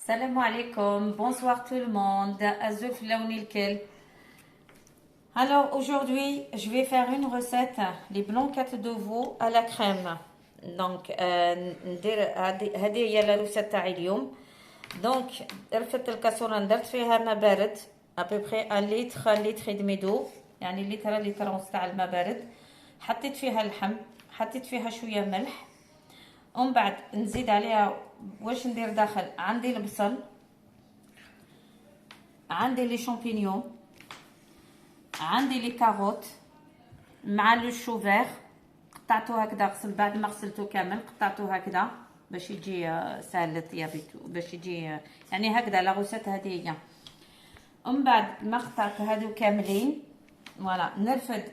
Salam alaikum, bonsoir tout le monde. Azouf laouni l'kel. Alors aujourd'hui, je vais faire une recette, les blanquettes de veau à la crème. Donc, هذه هي la recette تاعي اليوم. Donc, رفدت الكاسورة درت فيها ماء بارد à peu près 1 litre et demi d'eau، يعني لتر ونص تاع الماء بارد. حطيت فيها اللحم، حطيت فيها شوية ملح. ومن بعد نزيد عليها واش ندير داخل. عندي البصل، عندي لي شامبينيون، عندي لي كاروت مع لو شو فيغ. قطعته هكذا، غسل بعد ما غسلته كامل قطعته هكذا باش يجي سهل للطيابيتو، باش يجي يعني هكذا. لا غوسيت هذه هي. ومن بعد ما قطعت هادو كاملين فوالا نرفد.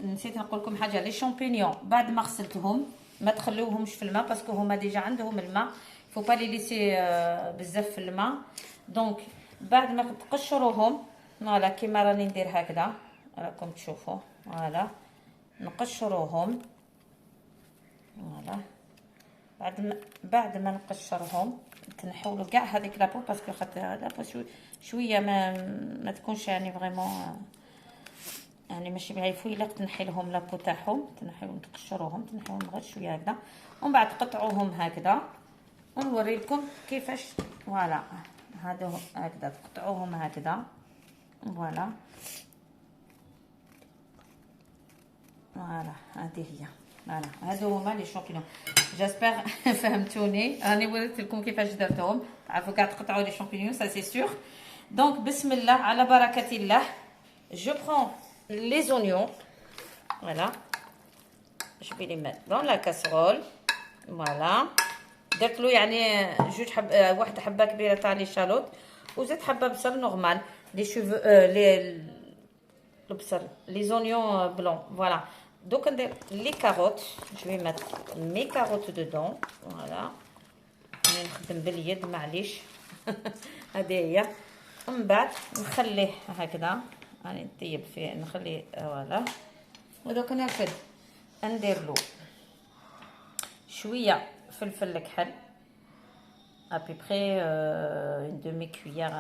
نسيت نقول لكم حاجه، لي شامبينيون بعد ما غسلتهم ما تخلوهمش في الماء باسكو هما ديجا عندهم الماء، فو با لي ليسي بزاف في الماء. دونك بعد ما تقشروهم فوالا كيما راني ندير هكذا راكم تشوفوا فوالا نقشروهم فوالا. بعد ما نقشرهم تنحولوا كاع هذيك لابو باسكو خاطر لابو شويه ما تكونش يعني فريمون يعني ماشي بغا يفويلق. تنحي لهم لابو تاعهم، تنحيهم تقشروهم، تنحيهم غير شويه هكذا. ومن بعد تقطعوهم هكذا ونوري لكم كيفاش فوالا. هادو هكذا تقطعوهم هكذا فوالا فوالا. هذه هي فوالا، هادو هما لي شامبينيون. جاسبر فهمتوني، راني وريت لكم كيفاش درتهم. تعرفوا كاع تقطعوا لي شامبينيون سا سي سور. دونك بسم الله على بركه الله. جو برون les oignons, voilà, je vais les mettre dans la casserole, voilà. درت له يعني جوج واحد حبه كبيره تاع لي شالوت وزيت حبه بصل نورمال لي شوفو لي البصل لي زونيون بلون فوالا. دوك ندير لي كاروت، جو vais mettre mes carottes dedans فوالا. انا نخدم باليد معليش هذه هي. ومن بعد نخليه هكذا راني نطيب فيه نخليه فوالا. ودوك نرفد ندير له شويه فلفل الكحل ابيبري اون دومي كويير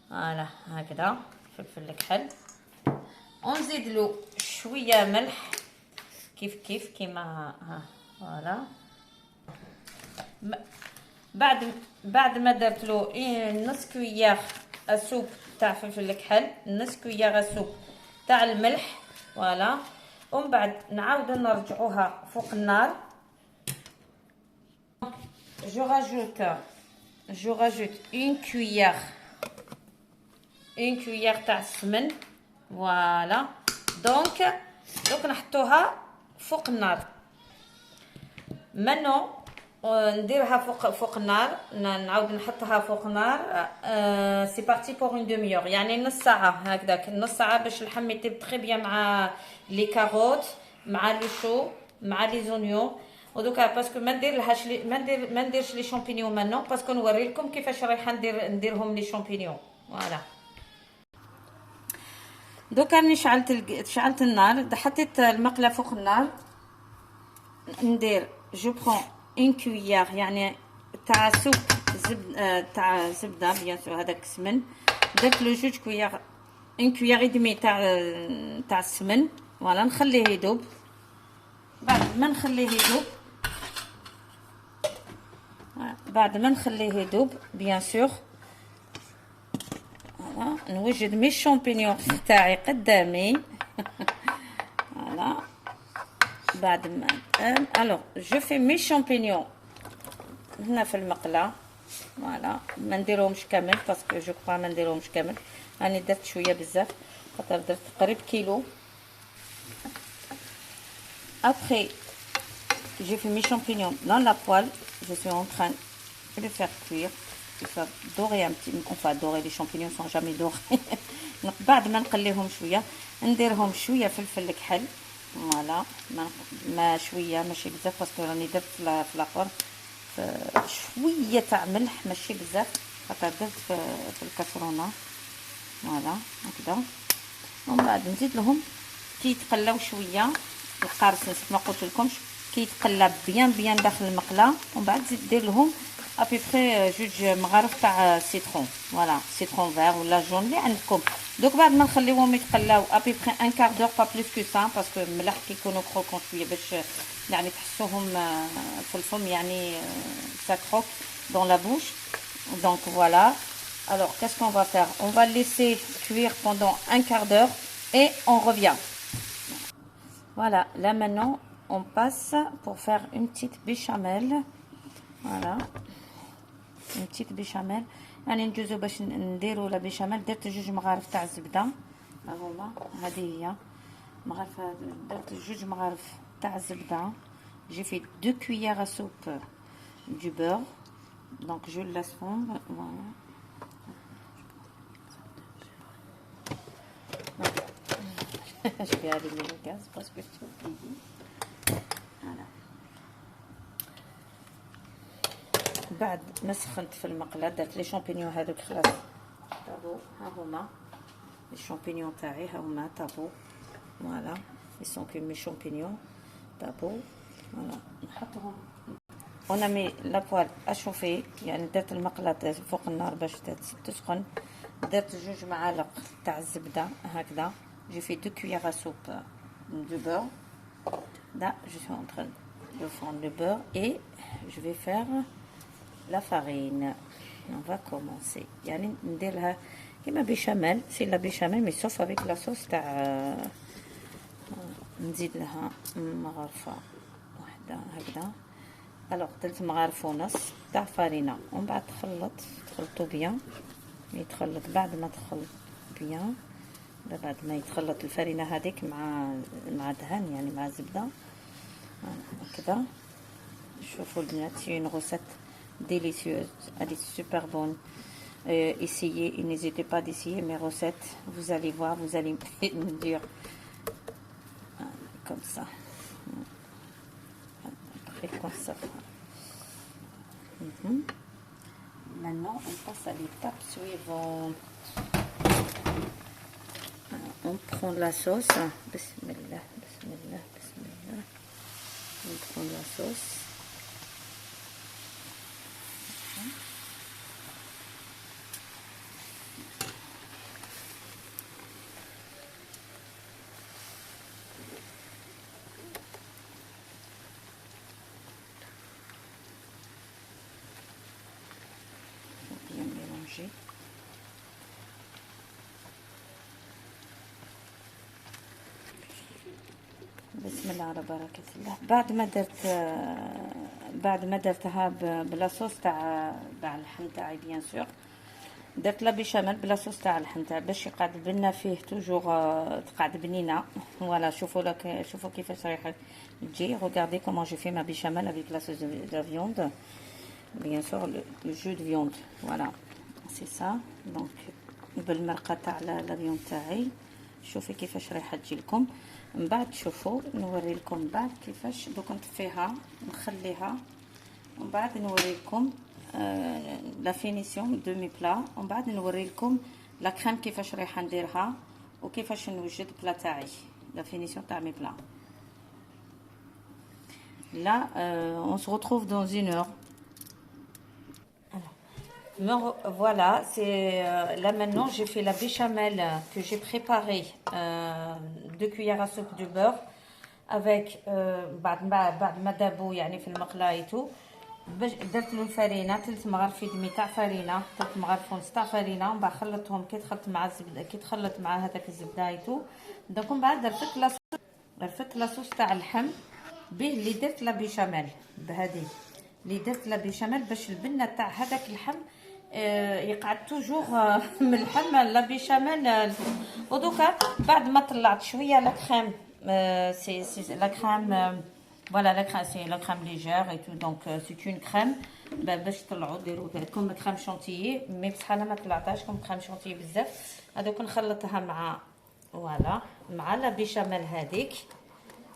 فوالا هكذا فلفل الكحل. ونزيد له شويه ملح كيف كيما فوالا. بعد ما درت له نص كويير السوب تاع فلفل الكحل، نص كويير السوب تاع الملح فوالا. ومن بعد نعاود نرجعوها فوق النار. جو rajoute une cuillère تاع السمن فوالا. دونك نحطوها فوق النار. مانو نديرها فوق النار، نعاود نحطها فوق النار. سي بارتي بور اون دومي اور، يعني نص ساعه هكذاك، نص ساعه باش اللحم يطيب تري بيان مع لي كاروت مع لي شو مع لي زونيون. ودوكا باسكو ما نديرش لي شامبينيون مانو باسكو نوري لكم كيفاش رايحه نديرهم لي شامبينيون فوالا. دوكا راني شعلت النار، حطيت المقله فوق النار. ندير جو برون اون كويير يعني تاع سوب تاع زبده بيان سور هذاك السمن. درت له جوج كويير اون كويير اي تاع السمن فوالا. نخليه يذوب. بعد ما نخليه يذوب بيان سور فوالا. نوجد مي شامبينيون تاعي قدامي فوالا. بعد ما الوغ جو في مي شامبينيون هنا في المقله فوالا. ما نديرهمش كامل باسكو جو كرا ما نديرهمش كامل. راني درت شويه بزاف خاطر درت قريب كيلو. Après, j'ai fait mes champignons dans la poêle. Je suis en train de les faire cuire. Il faut dorer un petit. Enfin, dorer, les champignons sont jamais dorés. بعد ما نقليهم شويه نديرهم شويه فلفل الكحل فوالا. ما شويه ماشي بزاف باسكو راني درت في لاخر شويه تاع ملح ماشي بزاف خاطر درت في الكاسرونه فوالا هكذا. ومن بعد نزيد لهم كي يتقلاو شويه القارص نسيت ما قلت لكمش كي يتقلى بيان داخل المقله. ومن بعد تزيد دير لهم ابيبري جوج مغارف تاع سيترون. فوالا سيترون فير ولا جون اللي عندكم. دوك بعد ما نخليوهم يتقلاو ابيبري ان كار دور با بلوس كو سا، باسكو ملاح كيكونوا كروكون شويه باش يعني تحسوهم في الفم يعني ça croque dans la bouche. Donc voilà. Alors qu'est-ce qu'on va faire? On va laisser cuire pendant un quart d'heure et on revient. Voilà, là maintenant on passe pour faire une petite béchamel. Voilà, une petite béchamel. يعني نجوزو باش نديرو لا بيشاميل. درت جوج مغارف تاع الزبده، ها هما، هذه هي مغارف. درت جوج مغارف تاع الزبده. J'ai fait 2 cuillères à soupe du beurre, donc je le laisse fondre. Voilà. Je vais allumer le gaz parce que j'ai oublié. Voilà. بعد ما سخنت في المقله درت لي شامبينيون هذوك خلاص طابو. ها هما لي شامبينيون تاعي، ها هما طابو. فوالا ils sont que mes champignons طابو. فوالا نحطهم. on a mis la poêle à chauffer، يعني درت المقله فوق النار باش تسخن. درت جوج معالق تاع الزبده هكذا. j'ai fait 2 cuillères à soupe de beurre. là je suis en train de fondre le beurre et je vais faire la farine. On va commencer. يعني نديرها كيما بيشاميل، سي لا بيشاميل مي سوف افيك لا صوص تاع. نزيد لها مغرفه واحده هكذا. الوغ 3 مغارف ونص تاع فرينه، ومن بعد تخلطو بيان. يتخلط بعد ما تخلط بيان، بعد ما يتخلط الفرينه هذيك مع دهن يعني مع الزبده هكذا. شوفوا البنات، سي اون غوسيت délicieuse, elle est super bonne. Essayez et n'hésitez pas d'essayer mes recettes, vous allez voir, vous allez me dire comme ça. Après comme ça. Maintenant on passe à l'étape suivante. On prend la sauce. Bismillah, bismillah, bismillah. On prend la sauce. Bien mélanger. بسم الله على بركة الله. بعد ما درتها بلا صوص تاع اللحم تاعي بيان سور. درت لا بيشاميل بلا صوص تاع اللحم تاع باش يقعد بنا فيه توجور تقعد بنينه. فوالا شوفوا كيفاش رايحه تجي. regardez comment j'ai fait ma béchamel avec la sauce de viande, bien sûr le jus de viande. voilà c'est ça. donc بالمرقه تاع لا فيوند تاعي. شوفي كيفاش رايحه تجي لكم. من بعد شوفوا نوري لكم بعد كيفاش دوك نطفيها نخليها، ومن بعد نوري لكم لا فينيسيون دو مي بلا. ومن بعد نوري لكم لا كريم كيفاش رايحه نديرها وكيفاش نوجد بلا تاعي لا فينيسيون تاع مي بلا. Là on se retrouve dans 1 heure. Voilà, c'est là maintenant j'ai fait la béchamel que j'ai préparée, 2 cuillères à soupe de beurre avec بعد ما دابو يعني في المقلاة تو. درت له الفرينه 3 مغارف دمي تاع فرينه، 3 مغارف ونص تاع فرينه، ومن بعد خلطتهم كي تخلط مع الزبده، كي تخلط مع هذاك الزبده تو. دونك من بعد رفت لاصوص تاع اللحم به اللي درت لا بيشاميل بهذه اللي درت لا بيشاميل باش البنه تاع هذاك اللحم يقعد توجور ملحم لا بيشاميل. ودوكا بعد ما طلعت شويه لا كريم، سي لا كريم. Voilà, la crème, c'est la crème légère et tout, donc c'est une crème. باش تطلعوا ديروا كوم كريم شانتيي، مي بصح انا ما طلعتهاش كوم كريم شانتيي بزاف. هذوك نخلطها مع فوالا مع لا بيشاميل هذيك.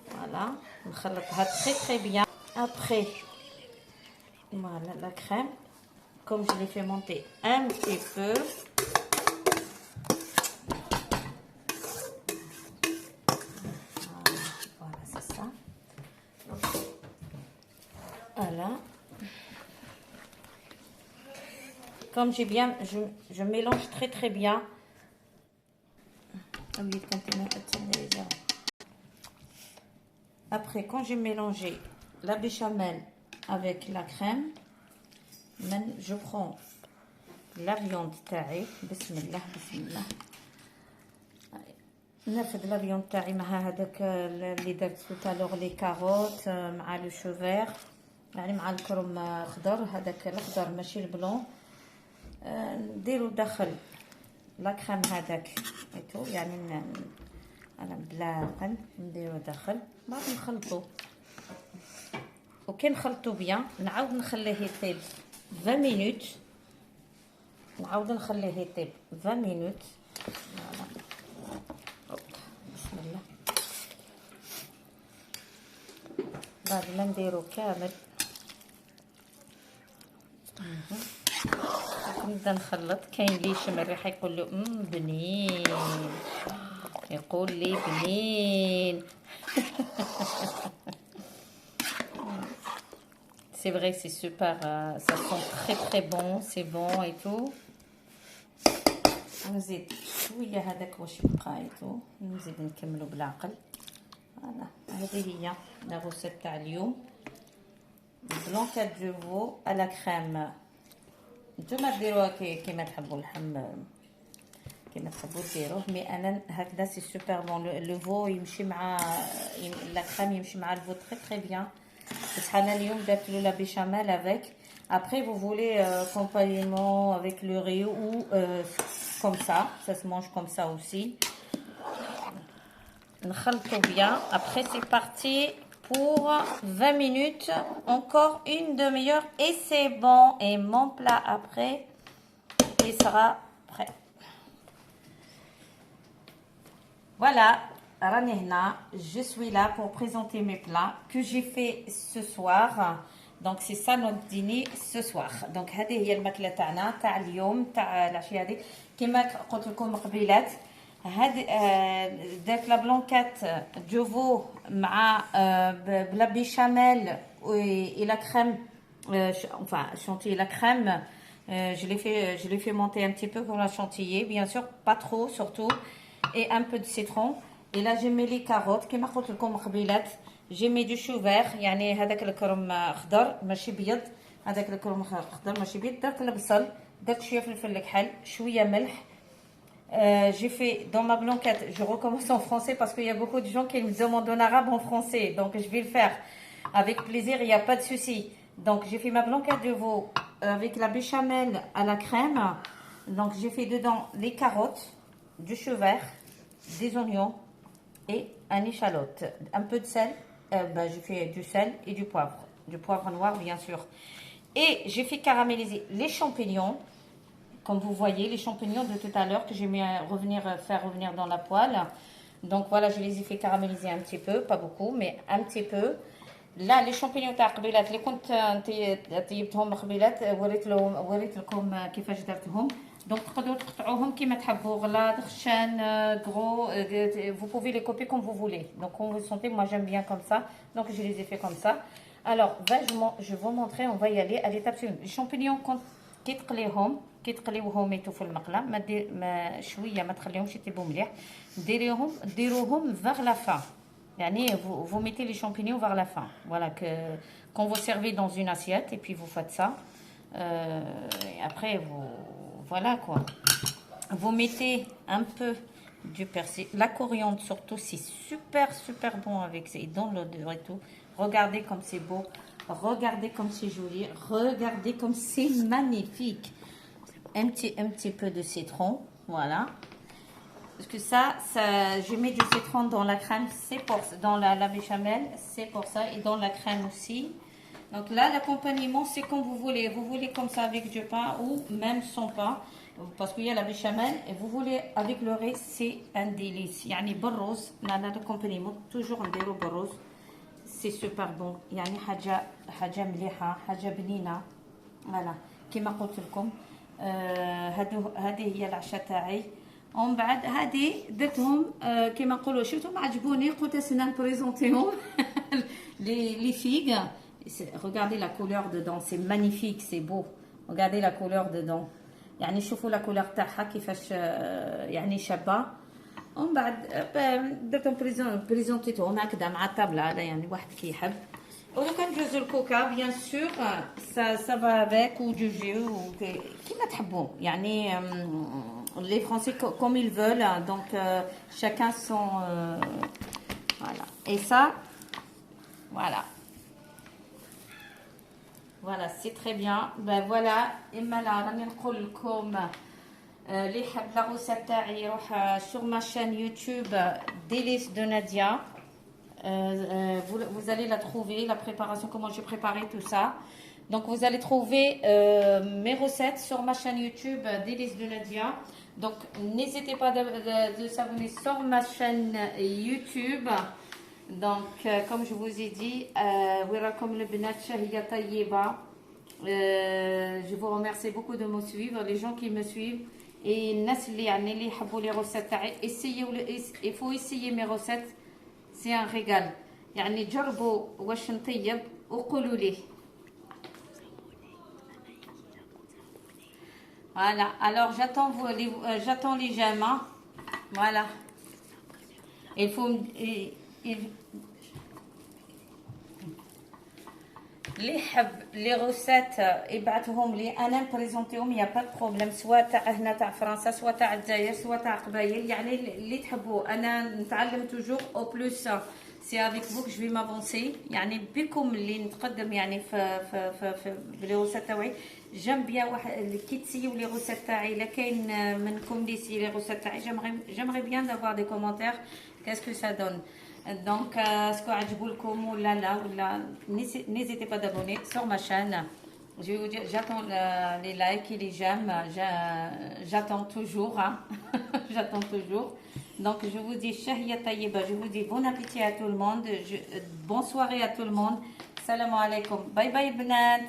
فوالا نخلطها تري تري بيان. ابري voilà la crème, comme je l'ai fait monter un petit peu. Voilà, c'est ça. Voilà. comme j'ai bien, je mélange très bien. Après, quand j'ai mélangé la béchamel avec la crème, je prends la viande تاعي. بسم الله بسم الله. نرفد لا فيون تاعي مع هذاك اللي درت توتالوغ لي كاروت مع لو شوفير، يعني مع الكرم خضر، هذاك الاخضر ماشي البلون. نديرو داخل لا كريم هذاك ايتو، يعني انا بلا قل نديرو داخل، بعد نخلطو. وكي نخلطو بيان نعاود نخليه يطيب 20 مينوت، نعاود نخليه يطيب 20 مينوت. بسم الله. بعد ما نديرو كامل نبدا نخلط. كاين اللي يشم الريحه يقول له بنين، يقول لي بنين. C'est vrai, c'est super, ça sent très bon, c'est bon et tout. نزيد شويه هذاك واش يبقى ايتو، نزيد نكملو بالعقل. فوالا هذه هي لا غوسيت تاع اليوم، بلانكات دو فو على كريم. نتوما ديروها كيما تحبوا اللحم، كيما تحبوا ديروه، مي انا هكذا سي سوبر بون. لو فو يمشي مع لا كريم، يمشي مع الفو تري بيان. بصح انا اليوم درت له لا بيشاميل افيك. Après vous voulez compagnon avec le riz ou comme ça se mange comme ça aussi. نخلطو bien. Après c'est parti pour 20 minutes, encore une demi-heure et c'est bon. Et mon plat après il sera prêt. Voilà, راني هنا. Je suis là pour présenter mes plats que j'ai fait ce soir. Donc c'est ça notre dîner ce soir. Donc هذه هي الماكله تاعنا تاع اليوم تاع العشيه هذه. كما قلت لكم قبيلات، هاد درت لا بلانكات جوفو مع بلا بيشاميل et la crème, enfin chantilly la crème. Je l'ai fait monter un petit peu pour la chantilly, bien sûr pas trop surtout, et un peu de citron. Et là j'ai mis les carottes كما قلت لكم قبيلات. j'ai mis du chou vert، يعني هذاك الكرم خضر ماشي بيض، هذاك الكرم خضر ماشي بيض. درت البصل، درت شويه فلفل الكحل، شويه ملح. J'ai fait dans ma blanquette, je recommence en français parce qu'il y a beaucoup de gens qui me demandent en arabe, en français, donc je vais le faire avec plaisir, il n'y a pas de souci. Donc j'ai fait ma blanquette de veau avec la béchamel à la crème. Donc j'ai fait dedans les carottes, du chou vert, des oignons et un échalote, un peu de sel. J'ai fait du sel et du poivre noir bien sûr. Et j'ai fait caraméliser les champignons. Comme vous voyez, les champignons de tout à l'heure que j'ai mis à faire revenir dans la poêle. Donc voilà, je les ai fait caraméliser un petit peu, pas beaucoup, mais un petit peu. Là, les champignons تاع قبيلات اللي كنت طيبتهم قبيلات وريت لكم كيفاش درتهم. Donc تقدروا تقطعوهم كيما تحبوا، غلاظ، خشان، gros. Vous pouvez les couper comme vous voulez. Donc comme vous sentez, moi j'aime bien comme ça. Donc je les ai fait comme ça. Alors, je vais vous montrer, on va y aller à l'étape suivante. Les champignons كي تقليوهم يتو في المقله، ما شويه ما تخليهمش يطيبوا مليح. ديروهم vers la fin. يعني vous mettez les champignons vers la fin. Voilà, que quand vous servez dans une assiette et puis vous faites ça. Et après voilà quoi. Vous mettez un peu du persil, la coriandre surtout, c'est super bon avec ça, et dans l'odeur et tout. Regardez comme c'est beau, regardez comme c'est joli, regardez comme c'est magnifique. Un petit peu de citron, voilà. Parce que ça je mets du citron dans la crème, c'est pour dans la béchamel, c'est pour ça, et dans la crème aussi. Donc là, l'accompagnement, c'est comme vous voulez. Vous voulez comme ça avec du pain ou même sans pain, parce qu'il y a la béchamel. Et vous voulez avec le riz, c'est un délice. يعني بالرز، là l'accompagnement toujours نديرو بالرز. C'est super bon. يعني حاجة مليحة، حاجة بنينة. voilà. كما قلت لكم هذه هي العشاء تاعي. ومن بعد هذه درتهم كما نقولوا، شفتهم عجبوني، قلت اسنا نبريزونتيهم. les figues. Regardez la couleur dedans, c'est magnifique, c'est beau. regardez la couleur dedans. يعني شوفوا لا كولور تاعها كيفاش يعني شابه. ومن بعد درتهم بريزونتيتهم هكذا مع الطابله هذا يعني واحد كيحب. ولو كان جوز الكوكا بيان سور سا فا افيك و دو جو كيما تحبوا يعني لي فرونسي كوم ils veulent donc chacun son voilà et ça voilà. Voilà, c'est très bien. Ben voilà, اما لا راني نقول لكم اللي حاب لا روسيت تاعي يروح sur ma chaîne YouTube Délices de Nadia. Vous allez la trouver, la préparation, comment j'ai préparé tout ça. Donc vous allez trouver mes recettes sur ma chaîne YouTube Délices de Nadia. Donc n'hésitez pas de s'abonner sur ma chaîne YouTube. Donc comme je vous ai dit, وراكم البنات شهية طيبة. Je vous remercie beaucoup de me suivre, les gens qui me suivent. Et الناس اللي يعني اللي يحبوا les recettes تاعي il faut essayer mes recettes. C'est un régal. يعني جربوا واش نطيب وقولوا لي. Voilà. Alors j'attends les j'aime. Hein. Voilà. Il faut اللي يحب لي روسيت يبعثهم لي انا نبريزونتيهم يا با بروبليم سواء تاع هنا تاع فرنسا سواء تاع الجزائر سواء تاع قبايل يعني اللي تحبوا انا نتعلم توجور او بلوس سي افيك فو جو في مافونسي يعني بكم اللي نتقدم يعني في لي روسيت تاعي جام بيان واحد اللي كي تسيو لي روسيت تاعي الا كاين منكم اللي سي لي روسيت تاعي جامري بيان دافوار دي كومونتير كاسكو سا دون. Donc, اسكو عجبولكم ولا لا ولا n'hésitez pas d'abonner sur ma chaîne. Je vais vous dire, j'attends les likes et les j'aime. J'attends toujours. Hein. J'attends toujours. Donc, je vous dis shahia tayyiba. Je vous dis bon appétit à tout le monde. Bonne soirée à tout le monde. Salam alaikum. Bye bye, bnat.